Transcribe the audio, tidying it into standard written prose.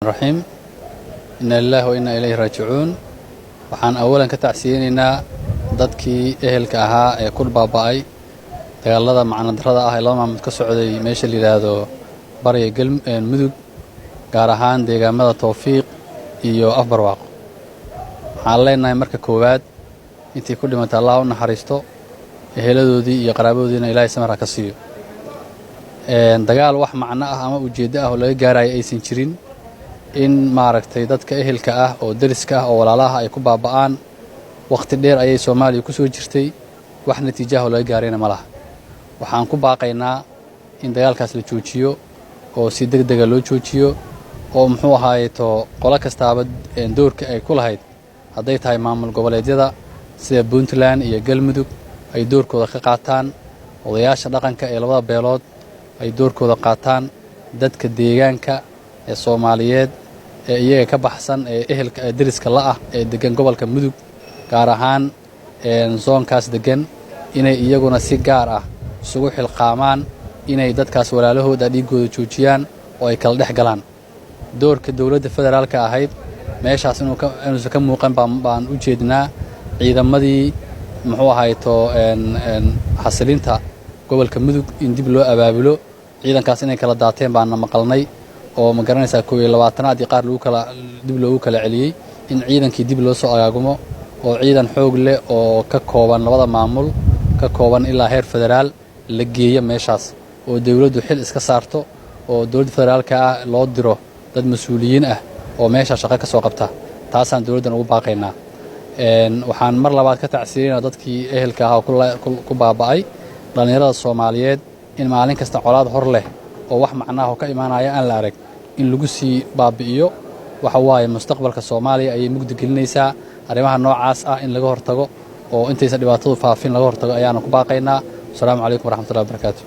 الرحيم إن الله وإنا إليه راجعون waxaan awalan ka tacsiyeynaa dadkii ehelka ahaa ee ku baaba'ay dagaalada macna darrada ah ee laba maalmood ka socday meesha la yiraahdo bariga mudug gaar ahaan deegaamada Tawfiiq iyo Afbarwaaqo waxaan leenahay marka koowaad intii ku dhimatay Allah u naxariisto eheladoodii iyo qaraabadoodiina Ilaahay samir ka siiyo dagaal wax macna ah ama ujeedo ah oo laga gaaray aysan jirin in maaragtay dadka ehelka ah oo dariska ah oo walaalaha ay ku baaba'aan waqti dheer ayay Soomaaliya ku soo jirtay wax natiijo laga gaarayna malaha waxaan ku baaqaynaa in dagaalkaas la joojiyo oo si degdeg ah loo joojiyo oo muxuu ahaayeeto qolo kastaaba doorka ay ku lahayd haday tahay maamul goboleedyada sida Puntland iyo Galmudug ay doorkooda ka qaataan odayaasha dhaqanka ee labada beelood ay doorkooda qaataan dadka deegaanka ee Soomaaliyeed ee iyaga ka baxsan ee ehelka dariska la ah ee degan gobolka Mudug gaar ahaan zoonkaas degan inay iyaguna si gaar ah isugu xilqaamaan inay dadkaas walaalahooda dhigooda joojiyaan oo ay kala dhex galaan doorka dawladda federaalka ahayd meeshaas inuu ka muuqan baan u jeednaa ciidamadii muxuu ahayto xasilinta gobolka Mudug in dib loo abaabulo ciidankaas inay kala daateen baan maqalnay oo ma garanaysaa 20-aad qaar dib loogu kala celiyay in ciidankii dib loo soo agaagumo oo ciidan xoog leh oo ka kooban labada maamul ka kooban ilaa heer federaal la geeyo meeshaas oo dawladdu xil iska saarto oo dawladda federaalka loo diro dad mas'uuliyiin ah oo meesha shaqo ka soo qabta taasaan dawladdan ugu baaqaynaa waxaan mar labaad ka tacsiyeynaa dadkii ehelka ah ku baaba'ay dhalinyarada Soomaaliyeed in maalin kasta colaad hor leh oo wax macnaaha ka imaanaya aan la arag in lagu sii baabi'iyo waxa waaye mustaqbalka Soomaaliya ay mugdi gelinaysaa arrimaha noocaas ah in laga hortago oo intaysan dhibaatadu faafin laga hortago ayaana ku baaqaynaa. Assalaamu calaykum waraxmatullaahi wabarakaatuh.